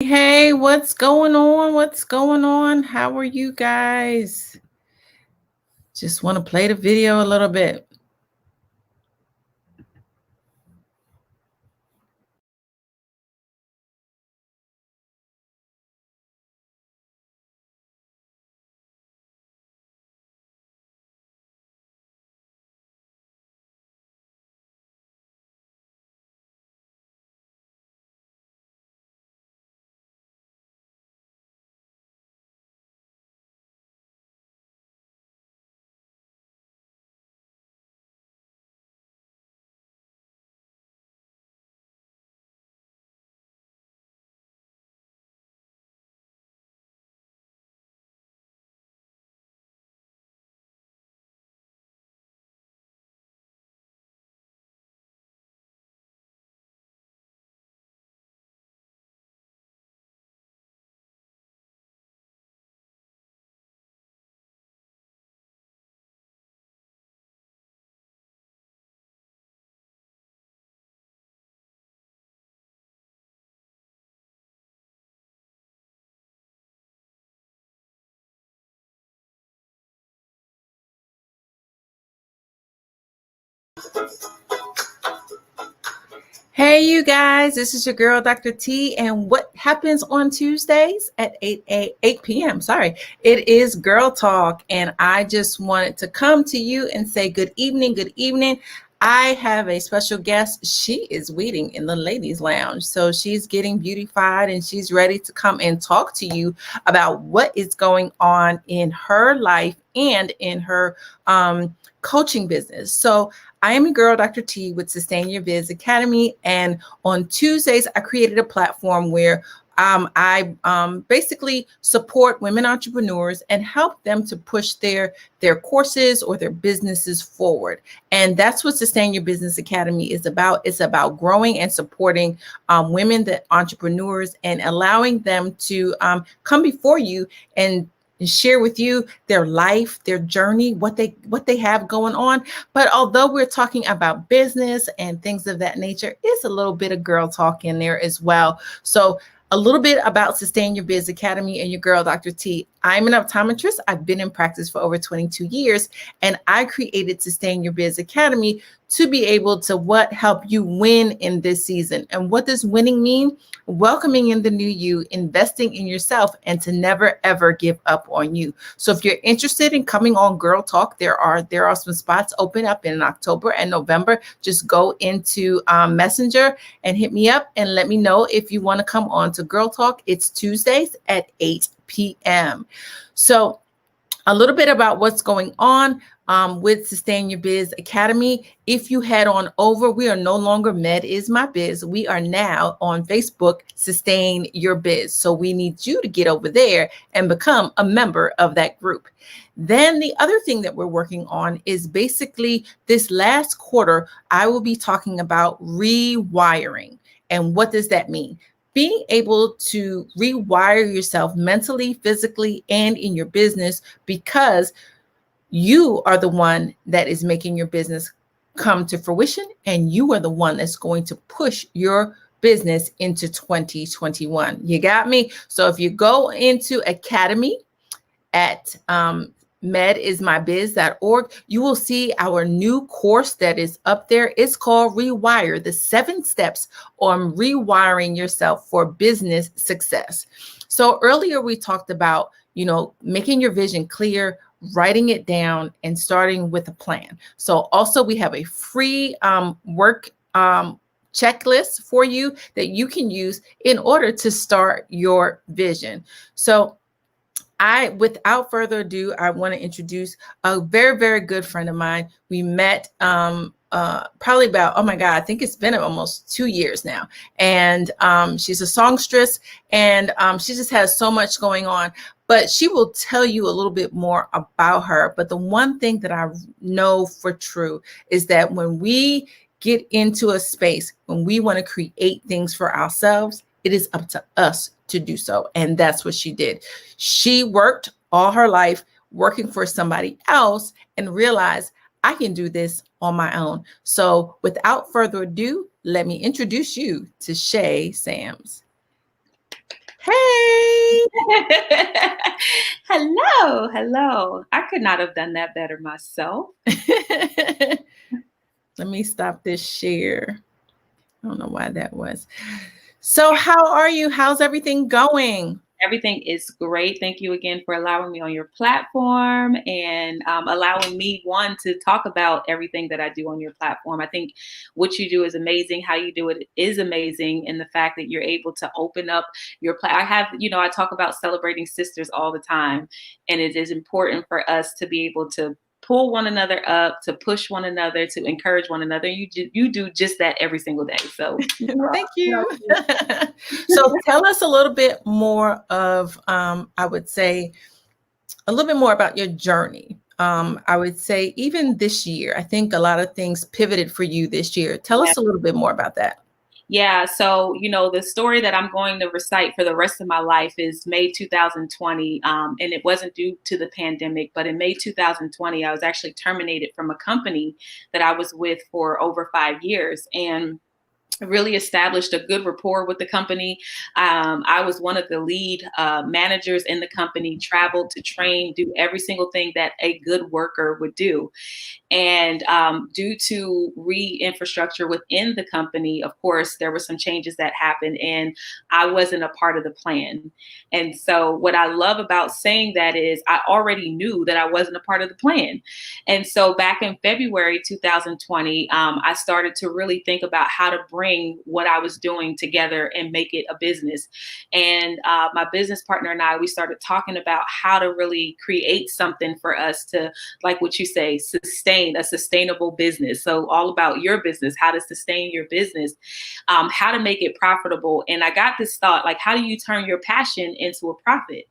Hey, what's going on? What's going on? How are you guys? Just want to play the video a little bit. Hey, you guys, this is your girl, Dr. T, and what happens on Tuesdays at 8 p.m.? Sorry, it is Girl Talk, and I just wanted to come to you and say good evening, good evening. I have a special guest. She is waiting in the ladies' lounge, so she's getting beautified and she's ready to come and talk to you about what is going on in her life and in her coaching business. So I am your girl, Dr. T, with Sustain Your Biz Academy. And on Tuesdays, I created a platform where I basically support women entrepreneurs and help them to push their courses or their businesses forward. And that's what Sustain Your Business Academy is about. It's about growing and supporting women, the entrepreneurs, and allowing them to come before you and share with you their life, their journey, what they have going on. But although we're talking about business and things of that nature, it's a little bit of girl talk in there as well. So a little bit about Sustain Your Biz Academy and your girl, Dr. T. I'm an optometrist. I've been in practice for over 22 years, and I created Sustain Your Biz Academy to be able to help you win in this season. And what does winning mean? Welcoming in the new you, investing in yourself, and to never ever give up on you. So if you're interested in coming on Girl Talk, there are some spots open up in October and November. Just go into Messenger and hit me up and let me know if you want to come on to Girl Talk. It's Tuesdays at 8 p.m. So a little bit about what's going on with Sustain Your Biz Academy. If you head on over, we are no longer Med Is My Biz. We are now on Facebook, Sustain Your Biz. So we need you to get over there and become a member of that group. Then the other thing that we're working on is basically this last quarter, I will be talking about rewiring. And what does that mean? Being able to rewire yourself mentally, physically, and in your business, because you are the one that is making your business come to fruition, and you are the one that's going to push your business into 2021. You got me? So if you go into Academy at medismybiz.org, you will see our new course that is up there. It's called Rewire, the 7 steps on rewiring yourself for business success. So earlier we talked about, making your vision clear, writing it down, and starting with a plan. So also we have a free work checklist for you that you can use in order to start your vision. So without further ado, I want to introduce a very, very good friend of mine. We met probably about, oh my God, I think it's been almost 2 years now. And she's a songstress, and she just has so much going on. But she will tell you a little bit more about her. But the one thing that I know for true is that when we get into a space, when we want to create things for ourselves, it is up to us to do so. And that's what she did. She worked all her life working for somebody else and realized, I can do this on my own. So without further ado, let me introduce you to Shay Sams. Hello, hello. I could not have done that better myself. Let me stop this share. I don't know why that was. So how are you? How's everything going? Everything is great. Thank you again for allowing me on your platform and allowing me, one, to talk about everything that I do on your platform. I think what you do is amazing. How you do it is amazing. And the fact that you're able to open up I have, I talk about celebrating sisters all the time. And it is important for us to be able to pull one another up, to push one another, to encourage one another. You do just that every single day. So, Thank you. So tell us a little bit more of, I would say, a little bit more about your journey. I would say even this year, I think a lot of things pivoted for you this year. Tell us a little bit more about that. Yeah, so the story that I'm going to recite for the rest of my life is May 2020, and it wasn't due to the pandemic, but in May 2020, I was actually terminated from a company that I was with for over 5 years, and really established a good rapport with the company. I was one of the lead managers in the company, traveled to train, do every single thing that a good worker would do. And due to re-infrastructure within the company, of course, there were some changes that happened and I wasn't a part of the plan. And so what I love about saying that is I already knew that I wasn't a part of the plan. And so back in February 2020, I started to really think about how to bring what I was doing together and make it a business. And my business partner and I, we started talking about how to really create something for us to, like what you say, sustain a sustainable business. So all about your business, how to sustain your business, how to make it profitable. And I got this thought, like, how do you turn your passion into a profit?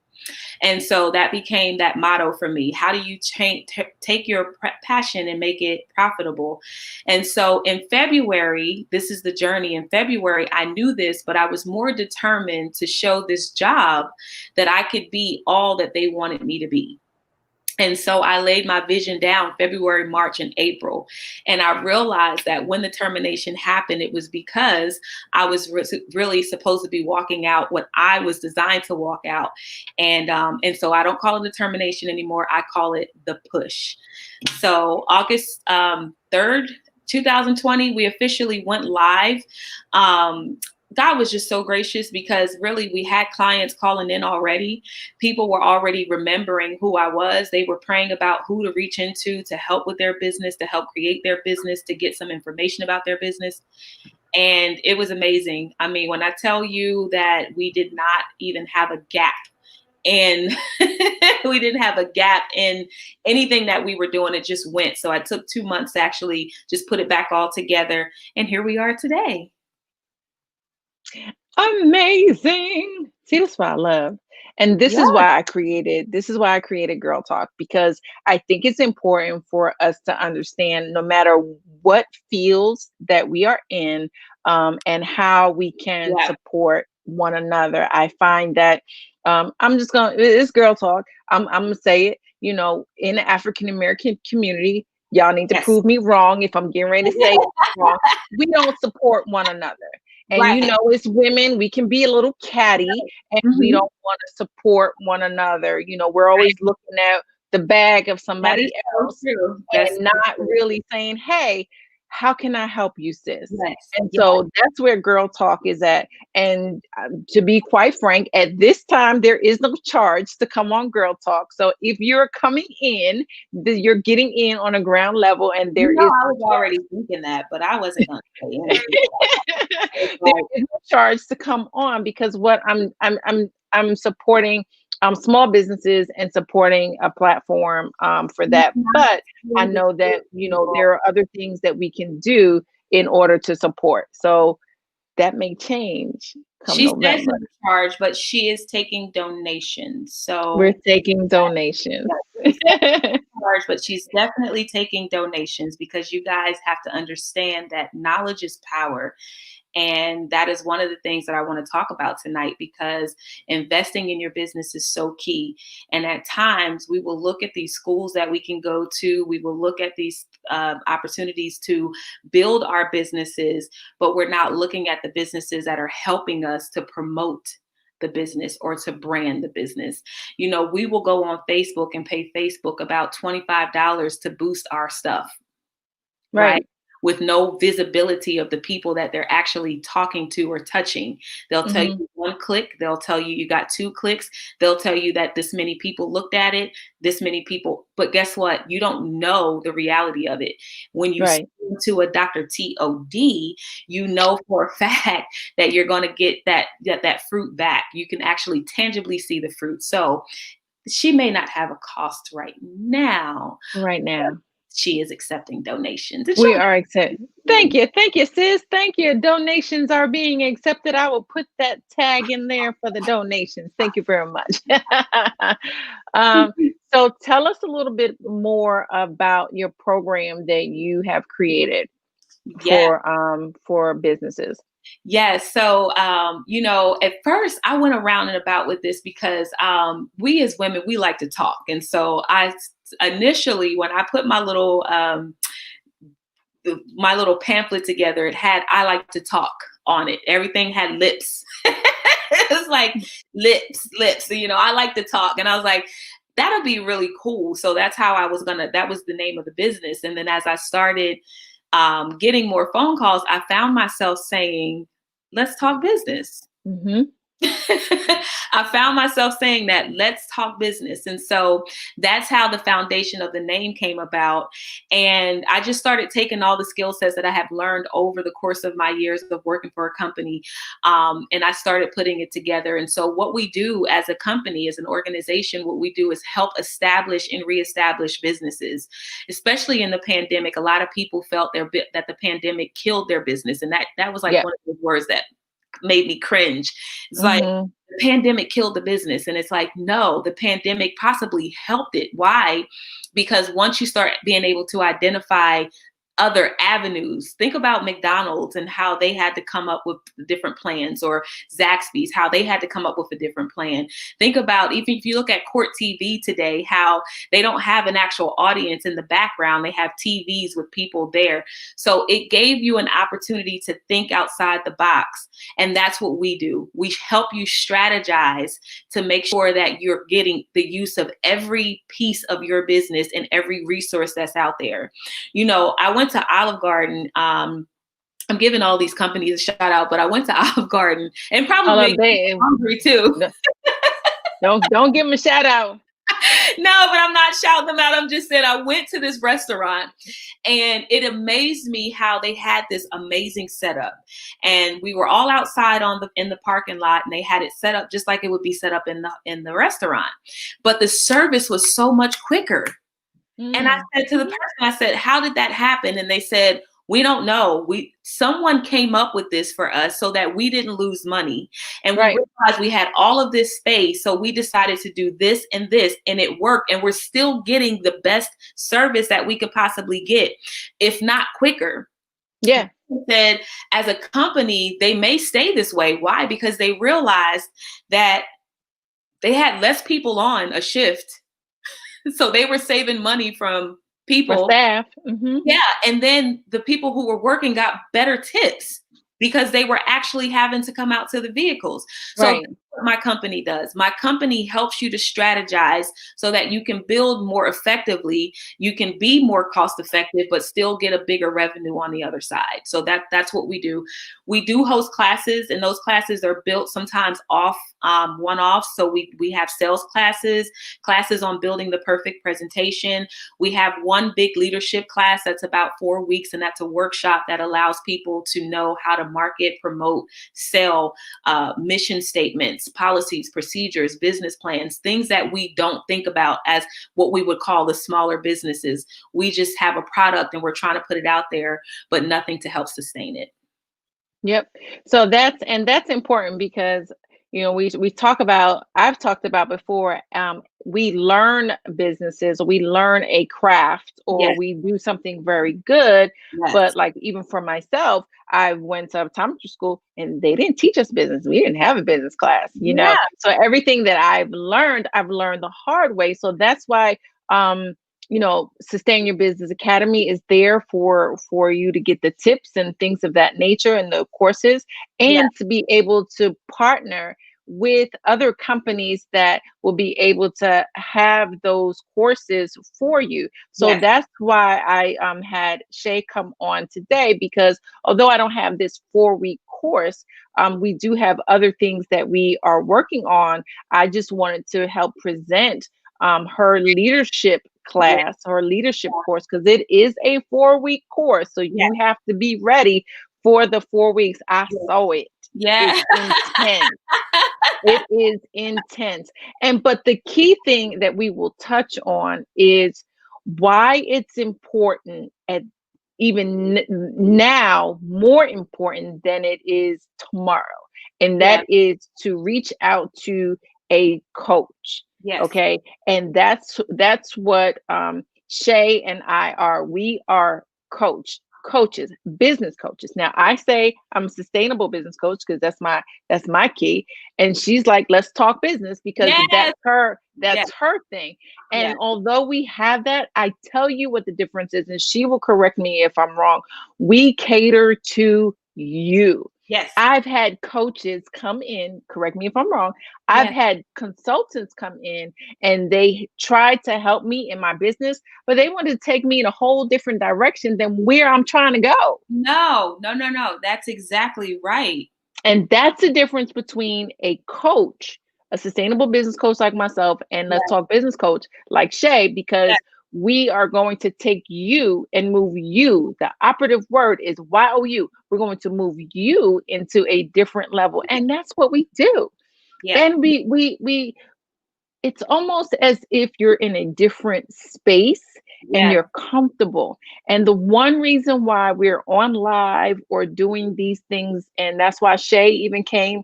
And so that became that motto for me. How do you take your passion and make it profitable? And so in February, this is the journey. In February, I knew this, but I was more determined to show this job that I could be all that they wanted me to be. And so I laid my vision down February, March, and April. And I realized that when the termination happened, it was because I was really supposed to be walking out what I was designed to walk out. And so I don't call it the termination anymore. I call it the push. So August 3rd, 2020, we officially went live. God was just so gracious because really we had clients calling in already. People were already remembering who I was. They were praying about who to reach into to help with their business, to help create their business, to get some information about their business. And it was amazing. I mean, when I tell you that we did not even have a gap and we didn't have a gap in anything that we were doing, it just went. So I took 2 months to actually just put it back all together. And here we are today. Amazing. See, that's what I love. And this is why I created Girl Talk, because I think it's important for us to understand no matter what fields that we are in, and how we can Yeah. support one another. I find that it's Girl Talk. I'm gonna say it, in the African American community, y'all need to Yes. prove me wrong if I'm getting ready to say it wrong. We don't support one another. And Right. as women, we can be a little catty and we Mhm. don't want to support one another. We're always looking at the bag of That somebody is so else true. That's and so not true. really saying, hey, how can I help you, sis? Yes. And Yes. so that's where Girl Talk is at. And to be quite frank, at this time, there is no charge to come on Girl Talk. So if you're coming in, you're getting in on a ground level, and there is I was already thinking that, but I wasn't going to say anything. there is no charge to come on, because what I'm supporting small businesses and supporting a platform for that. But I know that there are other things that we can do in order to support. So that may change come She says November. no charge, but she is taking donations. We're So taking donations. she's taking charge, but she's definitely taking donations because you guys have to understand that knowledge is power. And that is one of the things that I want to talk about tonight, because investing in your business is so key. And at times we will look at these schools that we can go to. We will look at these opportunities to build our businesses, but we're not looking at the businesses that are helping us to promote the business or to brand the business. You know, we will go on Facebook and pay Facebook about $25 to boost our stuff, right? With no visibility of the people that they're actually talking to or touching. They'll tell you one click. They'll tell you you got 2 clicks. They'll tell you that this many people looked at it, this many people. But guess what? You don't know the reality of it. When you send to a Dr.T OD, you know for a fact that you're going to get that fruit back. You can actually tangibly see the fruit. So she may not have a cost right now. She is accepting donations. We are accepting. Thank you, sis. Thank you. Donations are being accepted. I will put that tag in there for the donations. Thank you very much. So tell us a little bit more about your program that you have created for businesses. Yes. So, you know, at first I went around and about with this because we as women, we like to talk. And so initially, when I put my little pamphlet together, it had "I like to talk" on it. Everything had lips. It was like lips. You know, I like to talk. And I was like, that'll be really cool. So that's how that was the name of the business. And then as I started getting more phone calls, I found myself saying, "Let's talk business." I found myself saying that, "Let's talk business." And so that's how the foundation of the name came about. And I just started taking all the skill sets that I have learned over the course of my years of working for a company. And I started putting it together. And so what we do as a company, as an organization, what we do is help establish and reestablish businesses, especially in the pandemic. A lot of people felt that the pandemic killed their business. And that was like one of the words that made me cringe. It's like the pandemic killed the business. And it's like, no, the pandemic possibly helped it. Why? Because once you start being able to identify other avenues, think about McDonald's and how they had to come up with different plans, or Zaxby's, how they had to come up with a different plan. Think about, even if you look at Court TV today, how they don't have an actual audience in the background. They have TVs with people there. So it gave you an opportunity to think outside the box. And that's what we do. We help you strategize to make sure that you're getting the use of every piece of your business and every resource that's out there. You know, I went to Olive Garden. I'm giving all these companies a shout out, but I went to Olive Garden, and probably hungry too. Don't give them a shout out. No, but I'm not shouting them out. I'm just saying I went to this restaurant, and it amazed me how they had this amazing setup. And we were all outside in the parking lot, and they had it set up just like it would be set up in the restaurant. But the service was so much quicker. And I said to the person, I said, "How did that happen?" And they said, "We don't know. Someone came up with this for us so that we didn't lose money. And we realized we had all of this space. So we decided to do this, and it worked. And we're still getting the best service that we could possibly get, if not quicker." Yeah. Said, as a company, they may stay this way. Why? Because they realized that they had less people on a shift. So they were saving money from people. For staff. Yeah. And then the people who were working got better tips because they were actually having to come out to the vehicles. So that's what my company does. My company helps you to strategize so that you can build more effectively. You can be more cost effective, but still get a bigger revenue on the other side. So that's what we do. We do host classes, and those classes are built sometimes off one-off. So we have sales classes on building the perfect presentation. We have one big leadership class that's about 4 weeks, and that's a workshop that allows people to know how to market, promote, sell, mission statements, policies, procedures, business plans, things that we don't think about as what we would call the smaller businesses. We just have a product and we're trying to put it out there, but nothing to help sustain it. Yep. So that's important because, you know, I've talked about before, we learn businesses, we learn a craft, or we do something very good. But like, even for myself, I went to optometry school and they didn't teach us business. We didn't have a business class, you know? So everything that I've learned the hard way. So that's why, you know, Sustain Your Business Academy is there for you to get the tips and things of that nature and the courses, and to be able to partner with other companies that will be able to have those courses for you. So Yes. that's why I had Shay come on today, because although I don't have this 4-week course, we do have other things that we are working on. I just wanted to help present her leadership class, her leadership course, because it is a 4-week course. So you have to be ready for the 4 weeks. I saw it. Yeah. It's intense. It is intense. But the key thing that we will touch on is why it's important, at even now, more important than it is tomorrow. And that is to reach out to a coach. Yes. Okay. And that's what Shay and I are. We are coaches, business coaches. Now I say I'm a sustainable business coach because that's my key. And she's like, let's talk business, because that's her thing. And although we have that, I tell you what the difference is, and she will correct me if I'm wrong. We cater to you. Yes. I've had coaches come in, correct me if I'm wrong. I've had consultants come in and they tried to help me in my business, but they wanted to take me in a whole different direction than where I'm trying to go. No. That's exactly right. And that's the difference between a coach, a sustainable business coach like myself, and Let's Talk Business coach like Shay, because we are going to take you and move you. The operative word is YOU. We're going to move you into a different level. And that's what we do. And we it's almost as if you're in a different space and you're comfortable. And the one reason why we're on live or doing these things, and that's why Shay even came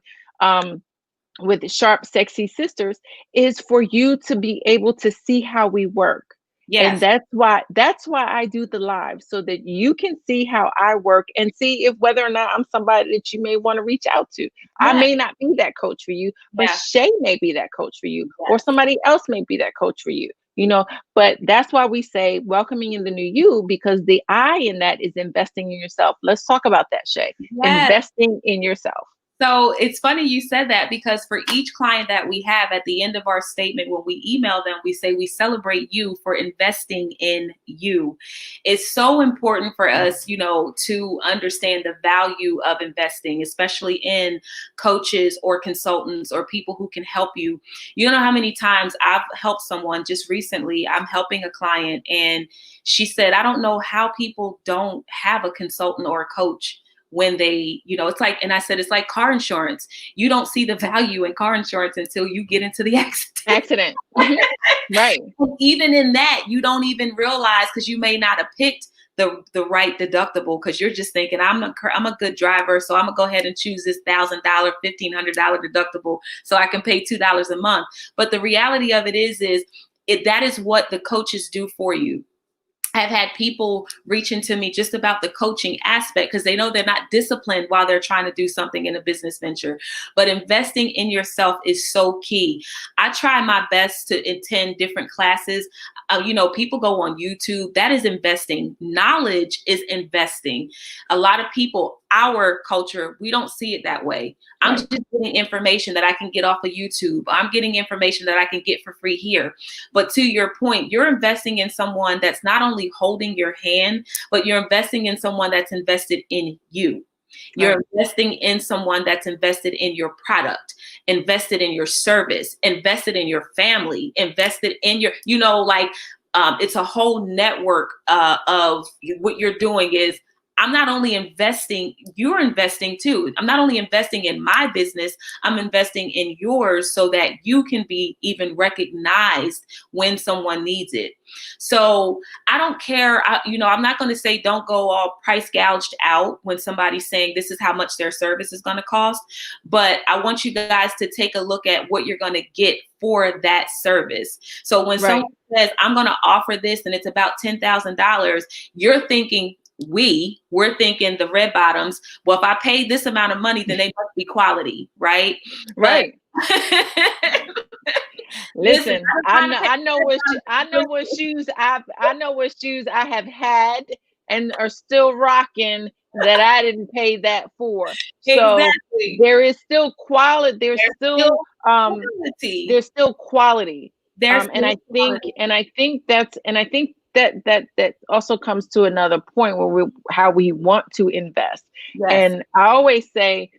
with the Sharp Sexy Sisters, is for you to be able to see how we work. And that's why I do the live, so that you can see how I work and see if whether or not I'm somebody that you may want to reach out to. I may not be that coach for you, but Shay may be that coach for you, or somebody else may be that coach for you, but that's why we say welcoming in the new you, because the I in that is investing in yourself. Let's talk about that, Shay. Investing in yourself. So it's funny you said that, because for each client that we have, at the end of our statement, when we email them, we say we celebrate you for investing in you. It's so important for us, to understand the value of investing, especially in coaches or consultants or people who can help you. You don't know how many times I've helped someone. Just recently, I'm helping a client, and she said, I don't know how people don't have a consultant or a coach when they, it's like, and I said, it's like car insurance. You don't see the value in car insurance until you get into the accident. Right. Even in that, you don't even realize, because you may not have picked the right deductible, because you're just thinking, I'm a good driver, so I'm gonna go ahead and choose this $1,000, $1,500 deductible so I can pay $2 a month. But the reality of it is that is what the coaches do for you. I've had people reaching to me just about the coaching aspect, because they know they're not disciplined while they're trying to do something in a business venture. But investing in yourself is so key. I try my best to attend different classes. People go on YouTube. That is investing. Knowledge is investing. A lot of people, our culture, we don't see it that way. I'm just getting information that I can get off of YouTube. I'm getting information that I can get for free here. But to your point, you're investing in someone that's not only holding your hand, but you're investing in someone that's invested in you. You're investing in someone that's invested in your product, invested in your service, invested in your family, invested in your, it's a whole network of what you're doing is, I'm not only investing, you're investing too. I'm not only investing in my business, I'm investing in yours so that you can be even recognized when someone needs it. So I don't care. I'm not going to say don't go all price gouged out when somebody's saying this is how much their service is going to cost. But I want you guys to take a look at what you're going to get for that service. So when someone says, I'm going to offer this and it's about $10,000, you're thinking, we're thinking the red bottoms, well, if I pay this amount of money, then they must be quality, right? Right. Listen, I know what shoes I have had and are still rocking that I didn't pay that for. So Exactly. there is still quality. There's still quality. there's still quality. There's And I think that also comes to another point where how we want to invest. Yes. And I always say,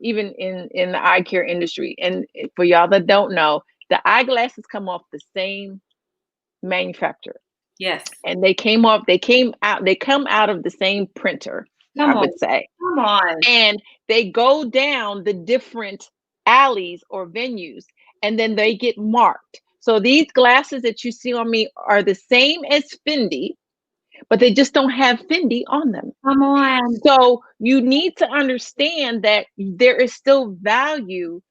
even in the eye care industry, and for y'all that don't know, the eyeglasses come off the same manufacturer. Yes. And they come out of the same printer, I would say. Come on. And they go down the different alleys or venues, and then they get marked. So these glasses that you see on me are the same as Fendi, but they just don't have Fendi on them. Come on. So you need to understand that there is still value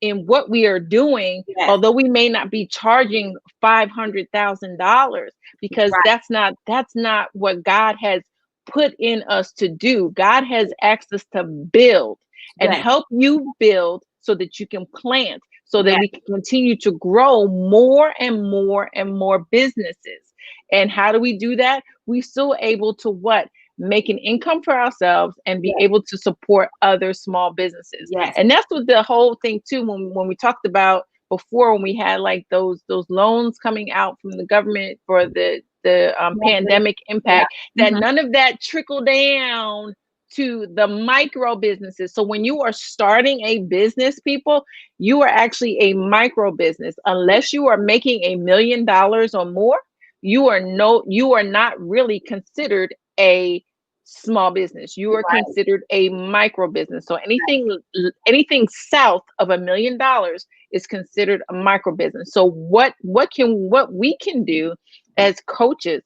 in what we are doing, Yes. although we may not be charging $500,000, because Right. that's not what God has put in us to do. God has asked us to build and Yes. help you build so that you can plant, so that Yes. we can continue to grow more and more and more businesses. And how do we do that? We still able to what? Make an income for ourselves and be Yes. able to support other small businesses. Yes. And that's what the whole thing too, when we talked about before, when we had like those loans coming out from the government for the pandemic impact, that none of that trickled down to the micro businesses. So when you are starting a business, people, you are actually a micro business. Unless you are making $1 million or more, you are not really considered a small business. You are considered a micro business. So anything south of $1 million is considered a micro business. So what we can do as coaches,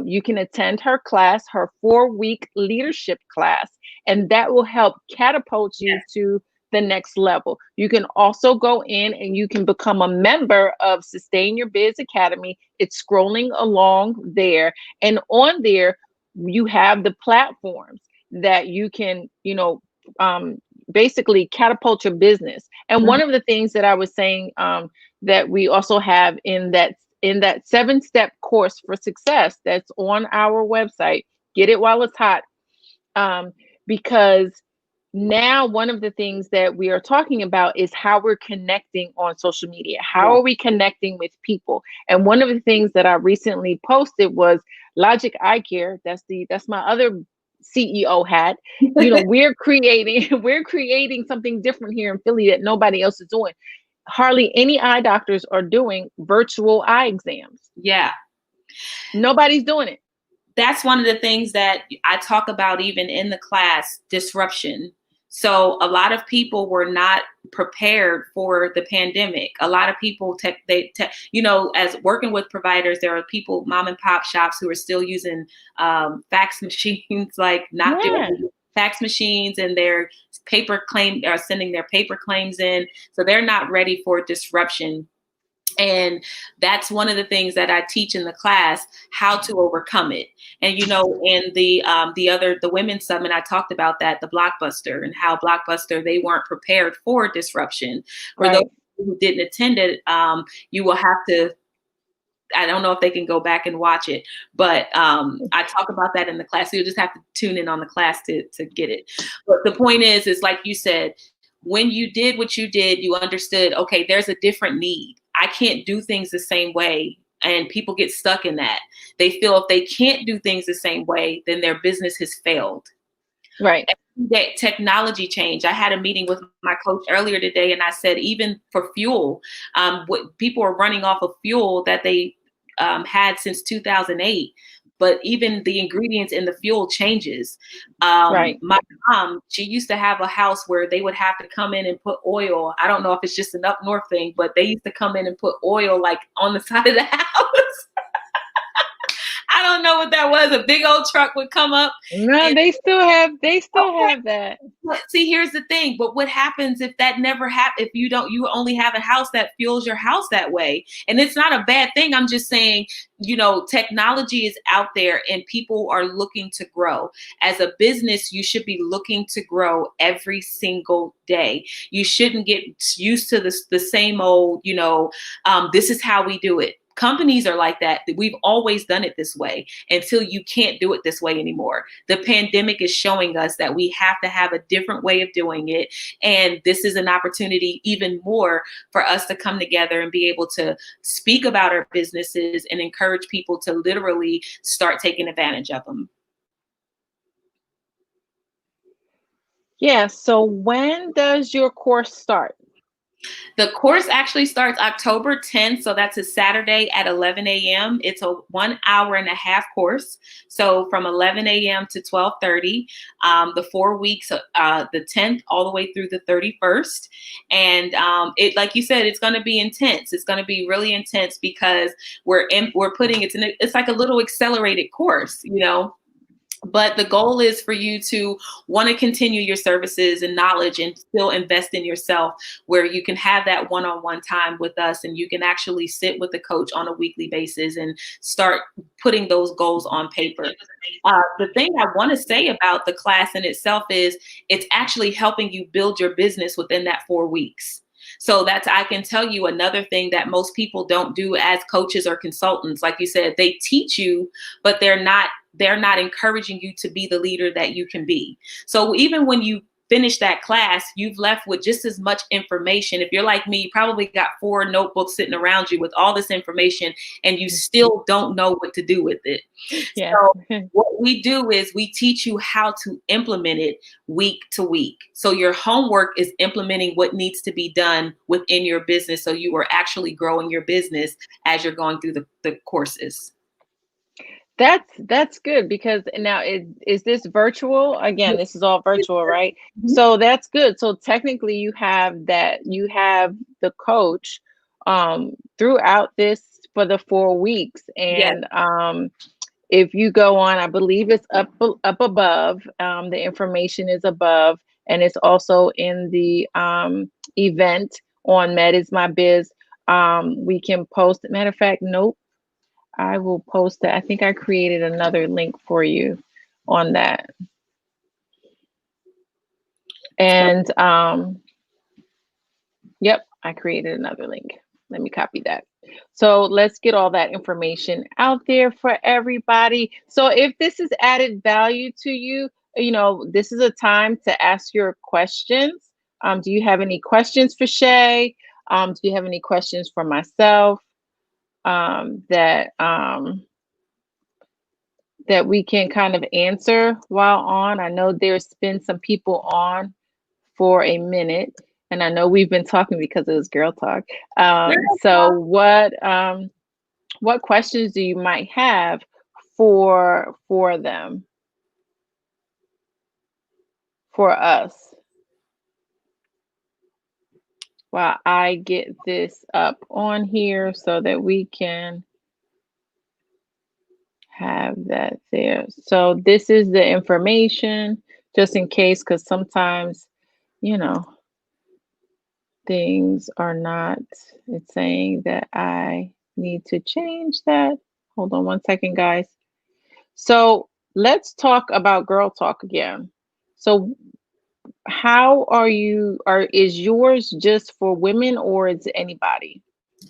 you can attend her class, her 4-week leadership class, and that will help catapult you to the next level. You can also go in and you can become a member of Sustain Your Biz Academy. It's scrolling along there, and on there you have the platforms that you can, basically catapult your business. And one of the things that I was saying, that we also have in that 7-step course for success that's on our website. Get it while it's hot, because now one of the things that we are talking about is how we're connecting on social media. How are we connecting with people? And one of the things that I recently posted was Logic Eye Care. That's my other CEO hat. We're creating something different here in Philly that nobody else is doing. Hardly any eye doctors are doing virtual eye exams. Yeah. Nobody's doing it. That's one of the things that I talk about even in the class, disruption. So a lot of people were not prepared for the pandemic. A lot of people, as working with providers, there are people, mom and pop shops, who are still using fax machines, like not doing fax machines, and their sending their paper claims in. So they're not ready for disruption. And that's one of the things that I teach in the class, how to overcome it. And, in the women's summit, I talked about that, the Blockbuster, and how Blockbuster, they weren't prepared for disruption. For those who didn't attend it, you will have to, I don't know if they can go back and watch it, but I talk about that in the class. So you'll just have to tune in on the class to get it. But the point is like you said, when you did what you did, you understood, okay, there's a different need. I can't do things the same way. And people get stuck in that. They feel if they can't do things the same way, then their business has failed. Right. That technology change. I had a meeting with my coach earlier today, and I said, even for fuel, what people are running off of fuel that they had since 2008. But even the ingredients in the fuel changes. My mom, she used to have a house where they would have to come in and put oil. I don't know if it's just an up north thing, but they used to come in and put oil like on the side of the house. I don't know what that was. A big old truck would come up. No, they still have that. But see, here's the thing. But what happens if that never happens? If you only have a house that fuels your house that way? And it's not a bad thing. I'm just saying, technology is out there and people are looking to grow. As a business, you should be looking to grow every single day. You shouldn't get used to the same old, this is how we do it. Companies are like that. We've always done it this way until you can't do it this way anymore. The pandemic is showing us that we have to have a different way of doing it. And this is an opportunity even more for us to come together and be able to speak about our businesses and encourage people to literally start taking advantage of them. Yeah. So when does your course start? The course actually starts October 10th. So that's a Saturday at 11 a.m. It's a 1 hour and a half course. So from 11 a.m. to 12:30, the 4 weeks, the 10th all the way through the 31st. And it, like you said, it's going to be intense. It's going to be really intense because we're putting it's like a little accelerated course, you know. But the goal is for you to want to continue your services and knowledge and still invest in yourself, where you can have that one-on-one time with us and you can actually sit with the coach on a weekly basis and start putting those goals on paper. The thing I want to say about the class in itself is it's actually helping you build your business within that 4 weeks. So I can tell you another thing that most people don't do as coaches or consultants. Like you said, they teach you, but they're not encouraging you to be the leader that you can be. So even when you finish that class, you've left with just as much information. If you're like me, you probably got 4 notebooks sitting around you with all this information and you still don't know what to do with it. Yeah. So what we do is we teach you how to implement it week to week. So your homework is implementing what needs to be done within your business. So you are actually growing your business as you're going through the courses. That's good, because now is this virtual? Again, this is all virtual, right? Mm-hmm. So that's good. So technically you have the coach throughout this for the 4 weeks. And Yes. If you go on, I believe it's up above. The information is above, and it's also in the event on Med is My Biz. We can post. Matter of fact, nope. I will post that. I think I created another link for you on that. And yep, I created another link. Let me copy that. So let's get all that information out there for everybody. So if this is added value to you, you know, this is a time to ask your questions. Do you have any questions for Shay? Do you have any questions for myself that we can kind of answer while on? I know there's been some people on for a minute, and I know we've been talking because it was girl talk. So what questions do you might have for them, for us, while I get this up on here so that we can have that there. So this is the information, just in case, because sometimes, you know, things are not, it's saying that I need to change that. Hold on 1 second, guys. So let's talk about girl talk again. So how is yours just for women, or is it anybody?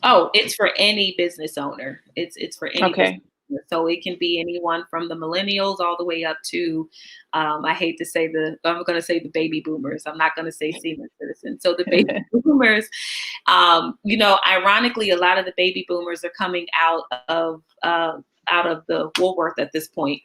Oh, it's for any business owner. It's for any Okay. business. So it can be anyone from the millennials all the way up to, I hate to say I'm going to say the baby boomers. I'm not going to say senior citizens. So the baby boomers, you know, ironically, a lot of the baby boomers are coming out of the woolworth at this point.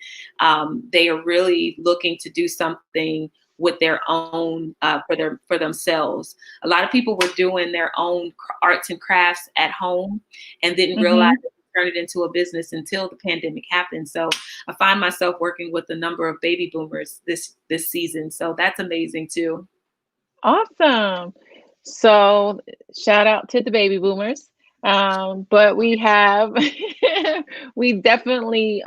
They are really looking to do something with their own for themselves. A lot of people were doing their own arts and crafts at home and didn't realize they could turn it into a business until the pandemic happened. So I find myself working with a number of baby boomers this season. So that's amazing too. Awesome. So shout out to the baby boomers. But we have, we definitely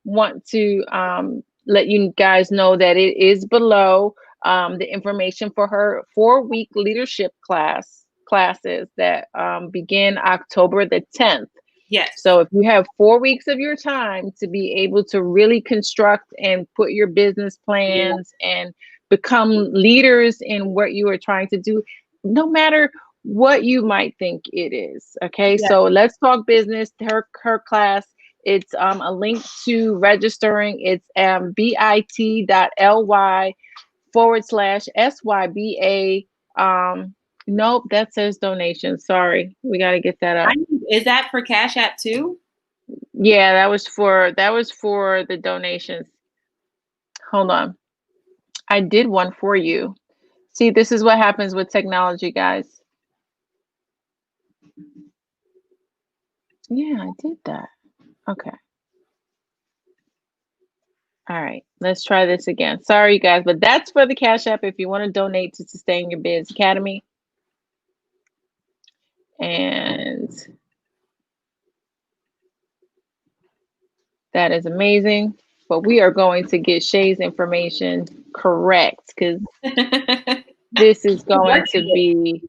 want to let you guys know that it is below the information for her 4-week leadership classes that begin October the 10th. Yes. So if you have 4 weeks of your time to be able to really construct and put your business plans and become leaders in what you are trying to do, no matter what you might think it is. Okay, Yes. so let's talk business. Her class. It's a link to registering. It's bit.ly/SYBA. Nope, that says donation. Sorry, we got to get that up. Is that for Cash App too? Yeah, that was for the donations. Hold on. I did one for you. See, this is what happens with technology, guys. Yeah, I did that. Okay. All right, let's try this again. Sorry, guys, but that's for the Cash App if you want to donate to Sustain Your Biz Academy. And that is amazing. But we are going to get Shay's information correct because this is going to be,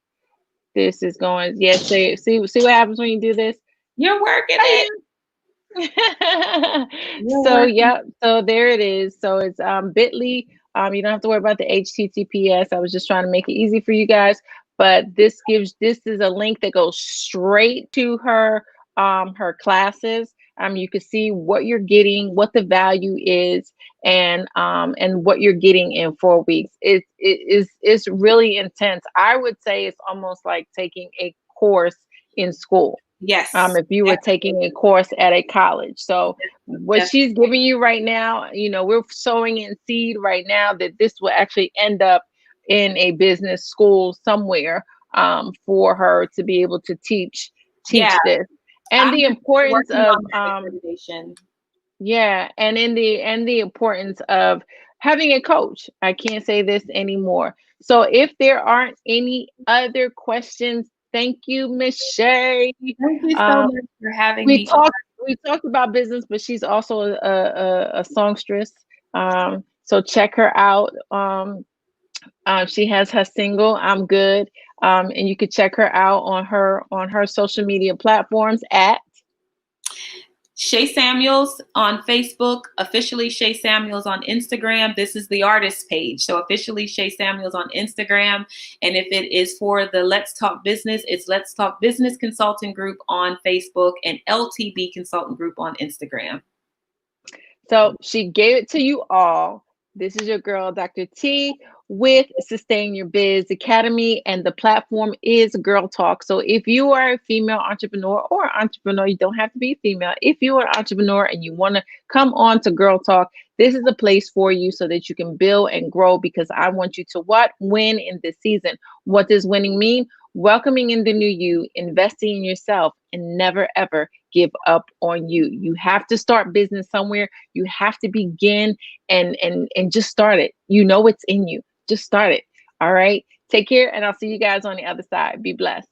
yes, Shay, see what happens when you do this? You're working it. So there it is. So it's bit.ly. You don't have to worry about the HTTPS. I was just trying to make it easy for you guys. But this is a link that goes straight to her classes. You can see what you're getting, what the value is, and what you're getting in 4 weeks. It's really intense. I would say it's almost like taking a course in school. Yes. If you were taking a course at a college. So what she's giving you right now, we're sowing in seed right now that this will actually end up in a business school somewhere for her to be able to teach this. And the importance of and the importance of having a coach. I can't say this anymore. So if there aren't any other questions, thank you, Miss Shay. Thank you so much for having me. We talked about business, but she's also a songstress. So check her out. She has her single, I'm Good. And you could check her out on her social media platforms at Shay Samuels on Facebook, officially Shay Samuels on Instagram. This is the artist page. So officially Shay Samuels on Instagram. And if it is for the Let's Talk Business, it's Let's Talk Business Consulting Group on Facebook and LTB Consultant Group on Instagram. So she gave it to you all. This is your girl, Dr. T, with Sustain Your Biz Academy, and the platform is Girl Talk. So if you are a female entrepreneur or entrepreneur, you don't have to be female. If you are an entrepreneur and you want to come on to Girl Talk, this is a place for you so that you can build and grow, because I want you to win in this season. What does winning mean? Welcoming in the new you, investing in yourself, and never ever give up on you. You have to start business somewhere. You have to begin and just start it. It's in you. Just start it. All right. Take care, and I'll see you guys on the other side. Be blessed.